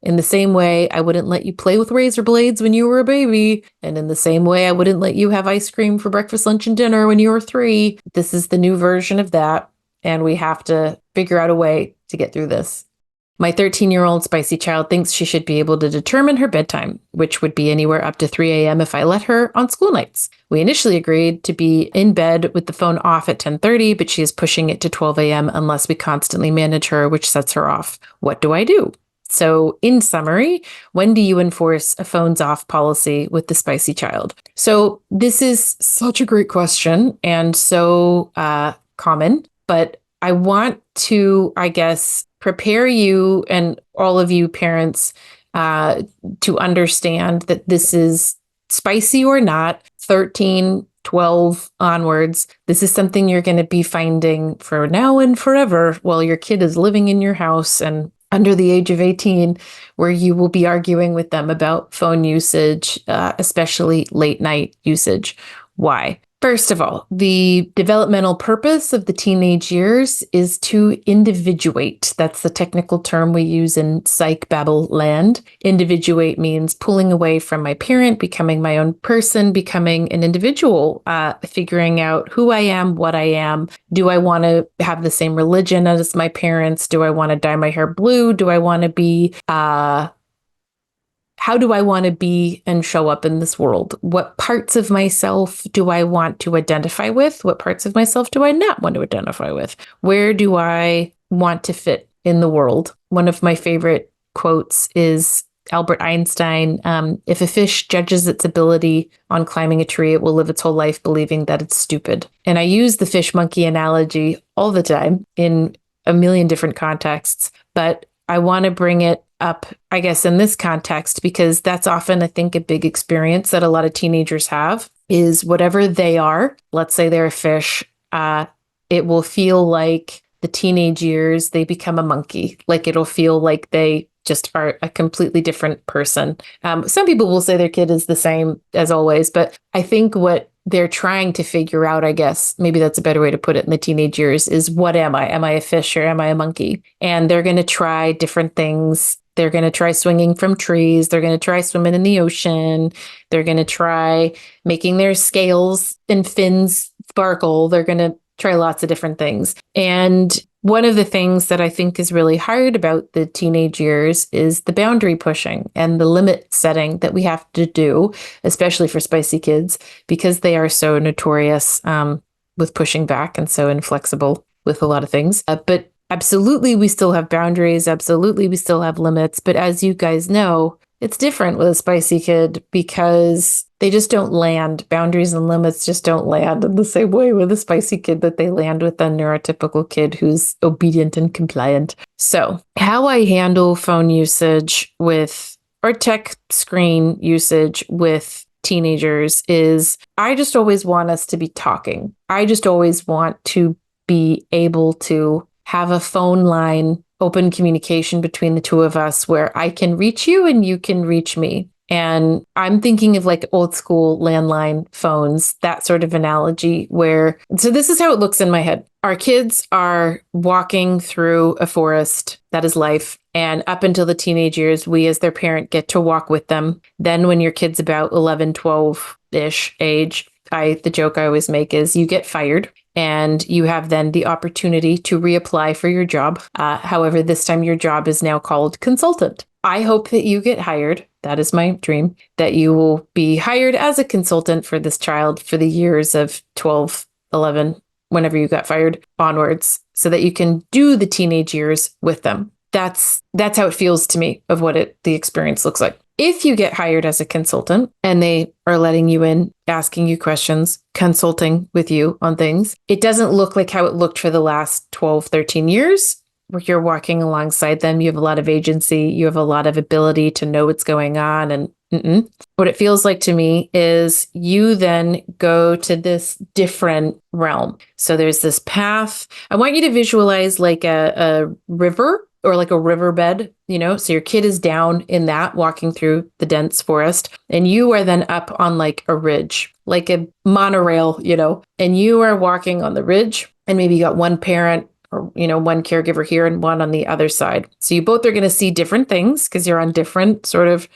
In the same way, I wouldn't let you play with razor blades when you were a baby. And in the same way, I wouldn't let you have ice cream for breakfast, lunch, and dinner when you were 3. This is the new version of that. And we have to figure out a way to get through this. My 13-year-old spicy child thinks she should be able to determine her bedtime, which would be anywhere up to 3 a.m. if I let her on school nights. We initially agreed to be in bed with the phone off at 10:30, but she is pushing it to 12 a.m. unless we constantly manage her, which sets her off. What do I do? So in summary, when do you enforce a phones off policy with the spicy child? So this is such a great question and so common, but I want to, I guess, prepare you and all of you parents to understand that this is spicy or not, 13, 12 onwards. This is something you're going to be finding for now and forever while your kid is living in your house and under the age of 18, where you will be arguing with them about phone usage, especially late night usage. Why? First of all, the developmental purpose of the teenage years is to individuate. That's the technical term we use in psych babble land. Individuate means pulling away from my parent, becoming my own person, becoming an individual, figuring out who I am, what I am. Do I want to have the same religion as my parents? Do I want to dye my hair blue? Do I want to be how do I want to be and show up in this world? What parts of myself do I want to identify with? What parts of myself do I not want to identify with? Where do I want to fit in the world? One of my favorite quotes is Albert Einstein. If a fish judges its ability on climbing a tree, it will live its whole life believing that it's stupid. And I use the fish monkey analogy all the time in a million different contexts, but I want to bring it up, I guess, in this context, because that's often, I think, a big experience that a lot of teenagers have is whatever they are, let's say they're a fish, it will feel like the teenage years, they become a monkey. Like it'll feel like they just are a completely different person. Some people will say their kid is the same as always, but I think what they're trying to figure out, I guess, maybe that's a better way to put it in the teenage years, is what am I? Am I a fish or am I a monkey? And they're going to try different things. They're going to try swinging from trees. They're going to try swimming in the ocean. They're going to try making their scales and fins sparkle. They're going to try lots of different things. And one of the things that I think is really hard about the teenage years is the boundary pushing and the limit setting that we have to do, especially for spicy kids, because they are so notorious with pushing back and so inflexible with a lot of things. But absolutely, we still have boundaries. Absolutely, we still have limits. But as you guys know, it's different with a spicy kid because they just don't land. Boundaries and limits just don't land in the same way with a spicy kid that they land with a neurotypical kid who's obedient and compliant. So how I handle phone usage or tech screen usage with teenagers is I just always want us to be talking. I just always want to be able to have a phone line, open communication between the two of us where I can reach you and you can reach me. And I'm thinking of like old school landline phones, that sort of analogy so this is how it looks in my head. Our kids are walking through a forest, that is life. And up until the teenage years, we as their parent get to walk with them. Then when your kid's about 11, 12-ish age, the joke I always make is you get fired. And you have then the opportunity to reapply for your job. However, this time your job is now called consultant. I hope that you get hired. That is my dream, that you will be hired as a consultant for this child for the years of 12, 11, whenever you got fired onwards, so that you can do the teenage years with them. That's how it feels to me of what the experience looks like. If you get hired as a consultant and they are letting you in, asking you questions, consulting with you on things, it doesn't look like how it looked for the last 12, 13 years, where you're walking alongside them. You have a lot of agency. You have a lot of ability to know what's going on. And what it feels like to me is you then go to this different realm. So there's this path. I want you to visualize like a river or like a riverbed, so your kid is down in that walking through the dense forest and you are then up on like a ridge, like a monorail, and you are walking on the ridge and maybe you got one parent or, one caregiver here and one on the other side. So you both are going to see different things because you're on different sort of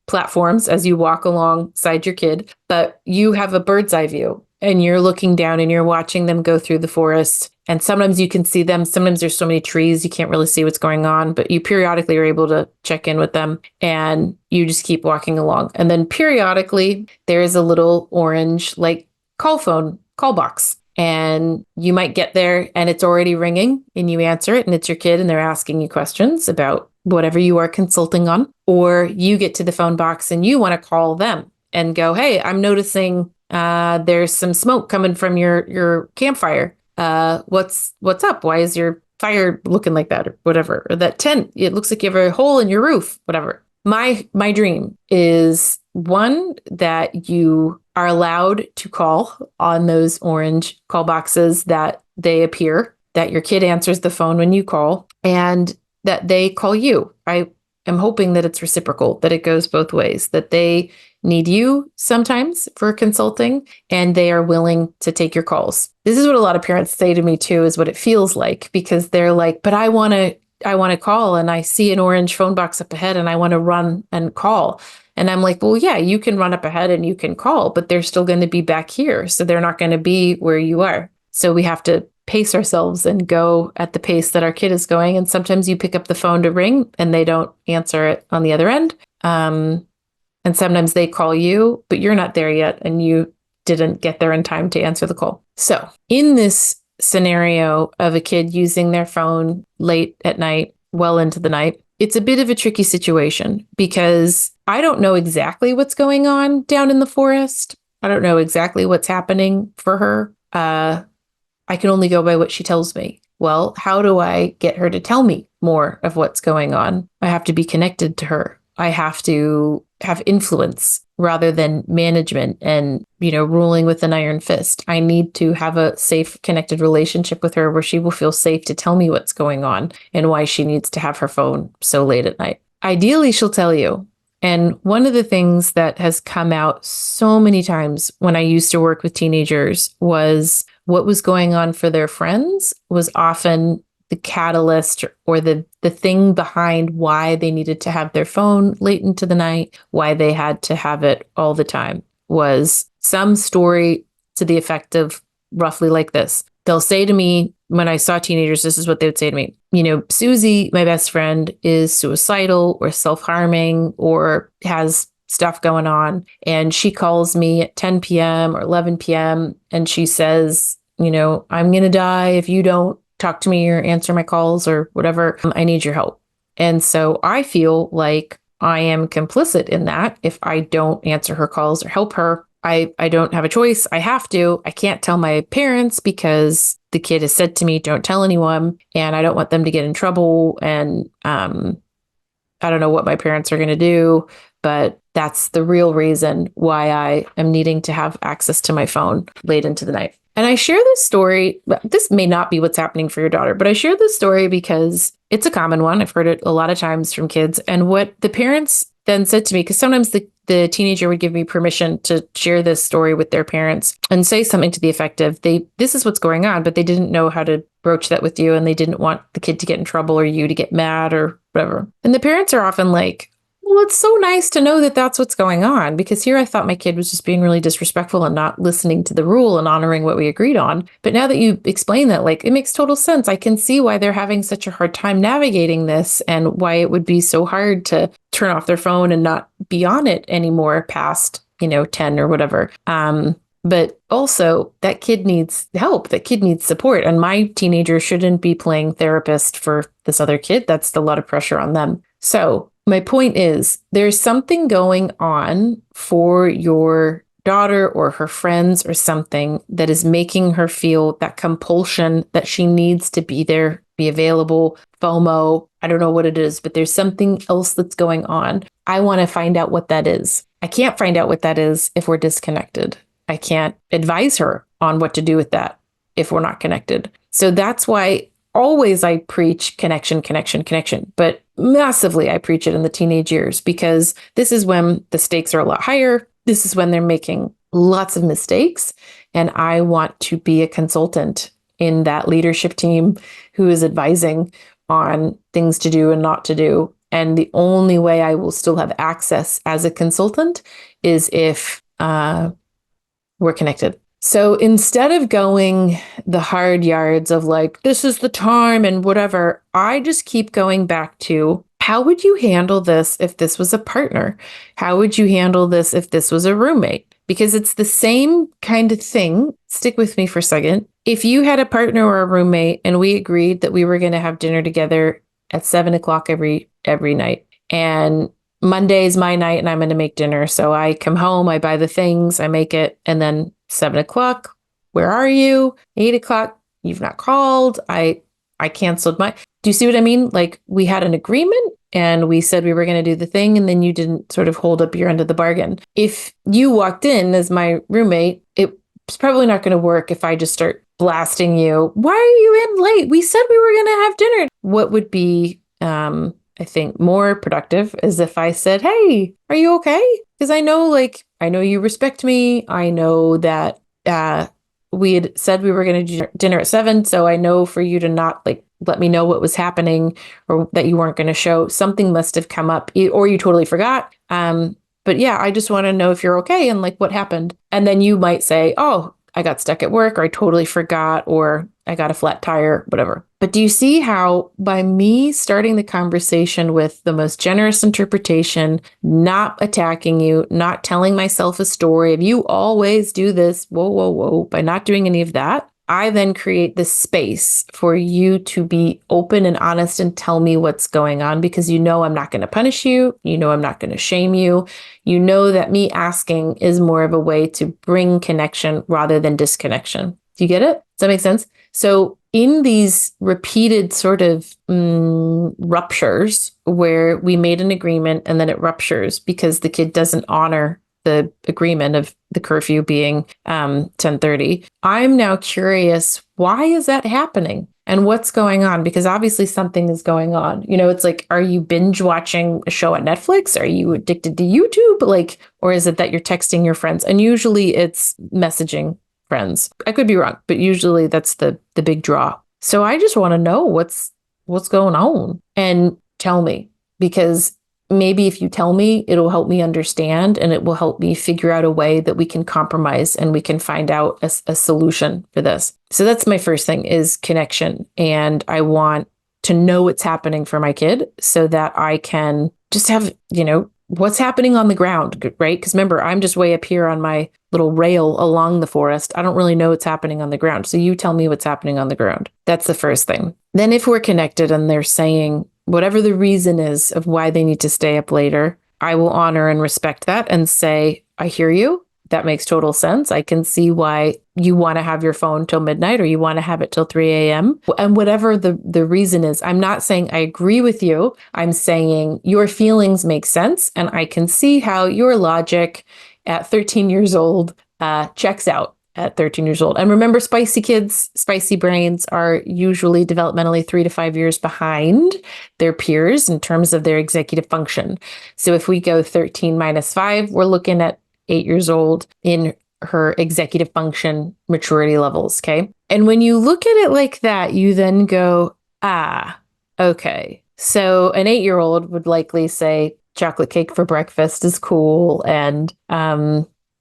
platforms as you walk alongside your kid, but you have a bird's eye view and you're looking down and you're watching them go through the forest. And sometimes you can see them. Sometimes there's so many trees, you can't really see what's going on, but you periodically are able to check in with them and you just keep walking along. And then periodically there is a little orange like call box. And you might get there and it's already ringing and you answer it and it's your kid and they're asking you questions about whatever you are consulting on. Or you get to the phone box and you want to call them and go, hey, I'm noticing there's some smoke coming from your campfire. What's up? Why is your fire looking like that or whatever? Or that tent, it looks like you have a hole in your roof, whatever. My dream is one that you are allowed to call on those orange call boxes, that they appear, that your kid answers the phone when you call, and that they call you. I am hoping that it's reciprocal, that it goes both ways, that they need you sometimes for consulting and they are willing to take your calls. This is what a lot of parents say to me too, is what it feels like, because they're like, but I want to call and I see an orange phone box up ahead and I want to run and call. And I'm like, well, yeah, you can run up ahead and you can call, but they're still going to be back here. So they're not going to be where you are. So we have to pace ourselves and go at the pace that our kid is going. And sometimes you pick up the phone to ring and they don't answer it on the other end. And sometimes they call you, but you're not there yet and you didn't get there in time to answer the call. So in this scenario of a kid using their phone late at night, well into the night, it's a bit of a tricky situation because I don't know exactly what's going on down in the forest. I don't know exactly what's happening for her. I can only go by what she tells me. Well, how do I get her to tell me more of what's going on? I have to be connected to her. I have to have influence rather than management and, ruling with an iron fist. I need to have a safe, connected relationship with her where she will feel safe to tell me what's going on and why she needs to have her phone so late at night. Ideally, she'll tell you. And one of the things that has come out so many times when I used to work with teenagers was what was going on for their friends was often the catalyst or the thing behind why they needed to have their phone late into the night, why they had to have it all the time, was some story to the effect of roughly like this. They'll say to me, when I saw teenagers, this is what they would say to me. Susie, my best friend, is suicidal or self-harming or has stuff going on. And she calls me at 10 p.m. or 11 p.m. and she says, I'm going to die if you don't talk to me or answer my calls or whatever. I need your help. And so I feel like I am complicit in that. If I don't answer her calls or help her, I don't have a choice. I have to. I can't tell my parents because the kid has said to me, don't tell anyone. And I don't want them to get in trouble. And I don't know what my parents are going to do, but that's the real reason why I am needing to have access to my phone late into the night. And I share this story. This may not be what's happening for your daughter, but I share this story because it's a common one. I've heard it a lot of times from kids. And what the parents then said to me, because sometimes the teenager would give me permission to share this story with their parents and say something to the effect of, this is what's going on, but they didn't know how to broach that with you. And they didn't want the kid to get in trouble or you to get mad or whatever. And the parents are often like, well, it's so nice to know that that's what's going on, because here I thought my kid was just being really disrespectful and not listening to the rule and honoring what we agreed on. But now that you explain that, it makes total sense. I can see why they're having such a hard time navigating this and why it would be so hard to turn off their phone and not be on it anymore past, 10 or whatever. But also that kid needs help. That kid needs support. And my teenager shouldn't be playing therapist for this other kid. That's a lot of pressure on them. So my point is, there's something going on for your daughter or her friends or something that is making her feel that compulsion that she needs to be there, be available, FOMO. I don't know what it is, but there's something else that's going on. I want to find out what that is. I can't find out what that is if we're disconnected. I can't advise her on what to do with that if we're not connected. So that's why always I preach connection, connection, connection, but massively I preach it in the teenage years, because this is when the stakes are a lot higher. This is when they're making lots of mistakes. And I want to be a consultant in that leadership team who is advising on things to do and not to do. And the only way I will still have access as a consultant is if we're connected. So instead of going the hard yards of like, this is the time and whatever, I just keep going back to, how would you handle this if this was a partner? How would you handle this if this was a roommate? Because it's the same kind of thing. Stick with me for a second. If you had a partner or a roommate and we agreed that we were going to have dinner together at 7 o'clock every night, and Monday is my night and I'm going to make dinner. So I come home, I buy the things, I make it, and then 7 o'clock, where are you? 8 o'clock, you've not called. I canceled my. Do you see what I mean? Like, we had an agreement and we said we were going to do the thing, and then you didn't sort of hold up your end of the bargain. If you walked in as my roommate, it's probably not going to work if I just start blasting you. Why are you in late? We said we were going to have dinner. What would be, I think, more productive is if I said, hey, are you okay? Because I know you respect me. I know that we had said we were going to do dinner at 7. So I know for you to not let me know what was happening or that you weren't going to show. Something must have come up or you totally forgot. But yeah, I just want to know if you're okay and what happened. And then you might say, oh, I got stuck at work, or I totally forgot, or I got a flat tire, whatever. But do you see how by me starting the conversation with the most generous interpretation, not attacking you, not telling myself a story of you always do this, whoa, whoa, whoa, by not doing any of that, I then create this space for you to be open and honest and tell me what's going on, because I'm not going to punish you. I'm not going to shame you. That me asking is more of a way to bring connection rather than disconnection. Do you get it? Does that make sense? So in these repeated sort of ruptures where we made an agreement and then it ruptures because the kid doesn't honor the agreement of the curfew being 10:30. I'm now curious, why is that happening? And what's going on? Because obviously something is going on. It's like, are you binge watching a show at Netflix? Are you addicted to YouTube? Or is it that you're texting your friends? And usually it's messaging friends. I could be wrong, but usually that's the big draw. So I just want to know what's going on, and tell me, because maybe if you tell me, it'll help me understand, and it will help me figure out a way that we can compromise and we can find out a solution for this. So that's my first thing, is connection. And I want to know what's happening for my kid so that I can just have, what's happening on the ground, right? Because remember, I'm just way up here on my little rail along the forest. I don't really know what's happening on the ground. So you tell me what's happening on the ground. That's the first thing. Then if we're connected and they're saying, whatever the reason is of why they need to stay up later, I will honor and respect that and say, I hear you. That makes total sense. I can see why you want to have your phone till midnight, or you want to have it till 3 a.m. And whatever the reason is, I'm not saying I agree with you. I'm saying your feelings make sense. And I can see how your logic at 13 years old checks out at 13 years old. And remember, spicy kids, spicy brains are usually developmentally 3 to 5 years behind their peers in terms of their executive function. So if we go 13 minus 5, we're looking at 8 years old in her executive function maturity levels. Okay. And when you look at it like that, you then go, okay. So an 8-year-old would likely say chocolate cake for breakfast is cool. And,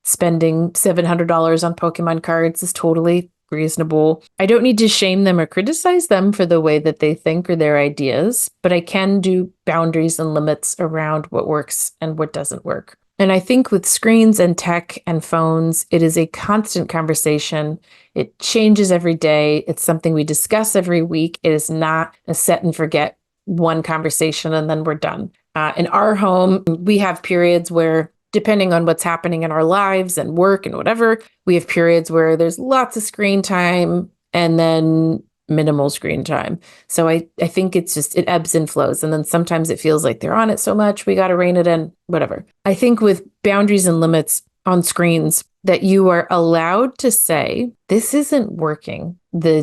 spending $700 on Pokemon cards is totally reasonable. I don't need to shame them or criticize them for the way that they think or their ideas, but I can do boundaries and limits around what works and what doesn't work. And I think with screens and tech and phones, it is a constant conversation. It changes every day. It's something we discuss every week. It is not a set and forget one conversation and then we're done. In our home, we have periods where, depending on what's happening in our lives and work and whatever, we have periods where there's lots of screen time and then minimal screen time. So I think it's just, it ebbs and flows. And then sometimes it feels like they're on it so much, we got to rein it in, whatever. I think with boundaries and limits on screens, that you are allowed to say, this isn't working, the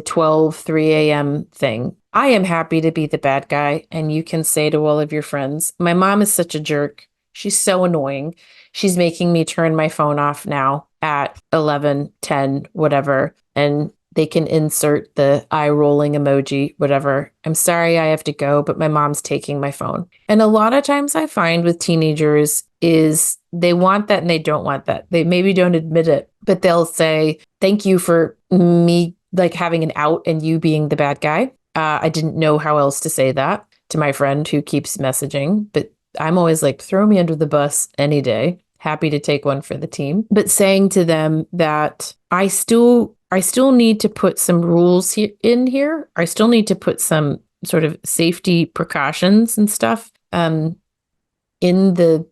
3 a.m. thing. I am happy to be the bad guy. And you can say to all of your friends, my mom is such a jerk. She's so annoying. She's making me turn my phone off now at 11, 10, whatever. And they can insert the eye rolling emoji, whatever. I'm sorry I have to go, but my mom's taking my phone. And a lot of times I find with teenagers is they want that and they don't want that. They maybe don't admit it, but they'll say, thank you for me like having an out and you being the bad guy. I didn't know how else to say that to my friend who keeps messaging, but I'm always like, throw me under the bus any day. Happy to take one for the team. But saying to them that I still need to put some rules in here. I still need to put some sort of safety precautions and stuff in the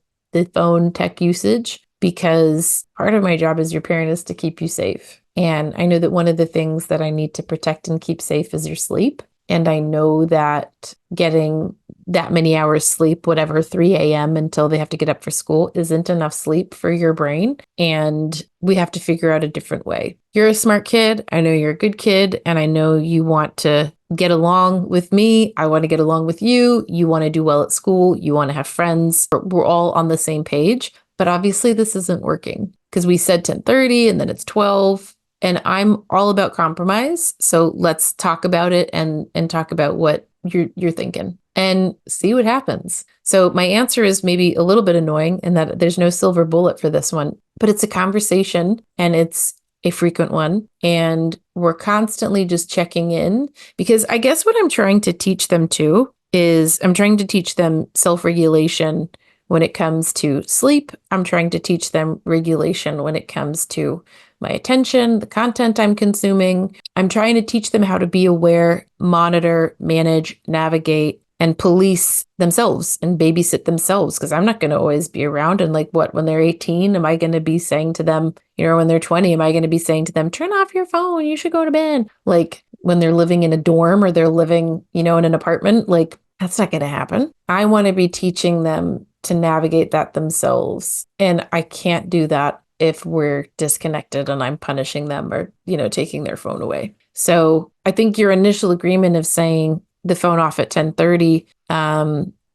phone tech usage, because part of my job as your parent is to keep you safe. And I know that one of the things that I need to protect and keep safe is your sleep. And I know that getting that many hours sleep, whatever, 3 a.m. until they have to get up for school, isn't enough sleep for your brain. And we have to figure out a different way. You're a smart kid. I know you're a good kid. And I know you want to get along with me. I want to get along with you. You want to do well at school. You want to have friends. We're all on the same page. But obviously this isn't working because we said 10:30 and then it's 12. And I'm all about compromise. So let's talk about it and talk about what you're thinking and see what happens. So my answer is maybe a little bit annoying in that there's no silver bullet for this one, but it's a conversation and it's a frequent one. And we're constantly just checking in, because I guess what I'm trying to teach them too is I'm trying to teach them self-regulation when it comes to sleep. I'm trying to teach them regulation when it comes to my attention, the content I'm consuming. I'm trying to teach them how to be aware, monitor, manage, navigate, and police themselves and babysit themselves, because I'm not going to always be around. And like, what, when they're 18, am I going to be saying to them, when they're 20, am I going to be saying to them, turn off your phone, you should go to bed? Like when they're living in a dorm or they're living, in an apartment, like that's not going to happen. I want to be teaching them to navigate that themselves. And I can't do that if we're disconnected and I'm punishing them or, taking their phone away. So I think your initial agreement of saying the phone off at 10:30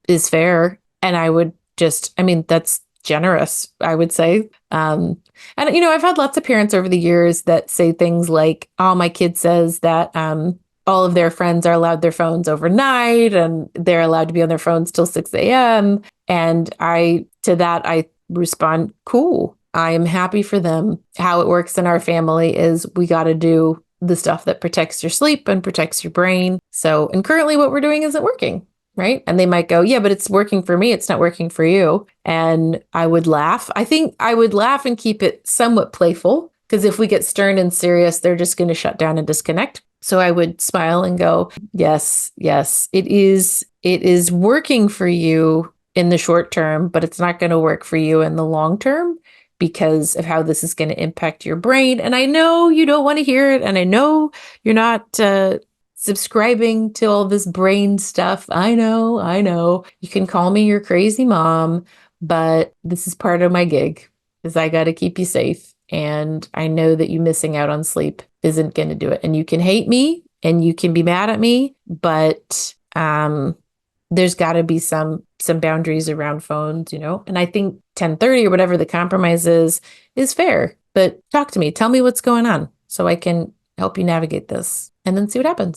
is fair. And I would that's generous, I would say. And, I've had lots of parents over the years that say things like, oh, my kid says that all of their friends are allowed their phones overnight and they're allowed to be on their phones till 6 a.m. And I respond, cool. I am happy for them. How it works in our family is we got to do the stuff that protects your sleep and protects your brain. So, and currently what we're doing isn't working, right? And they might go, yeah, but it's working for me. It's not working for you. And I would laugh. I think I would laugh and keep it somewhat playful, because if we get stern and serious, they're just going to shut down and disconnect. So I would smile and go, yes, it is working for you in the short term, but it's not going to work for you in the long term, because of how this is going to impact your brain. And I know you don't want to hear it. And I know you're not subscribing to all this brain stuff. I know. You can call me your crazy mom, but this is part of my gig, is I got to keep you safe. And I know that you missing out on sleep isn't going to do it. And you can hate me and you can be mad at me, but there's got to be some boundaries around phones, and I think 10:30 or whatever the compromise is fair. But talk to me, tell me what's going on so I can help you navigate this and then see what happens.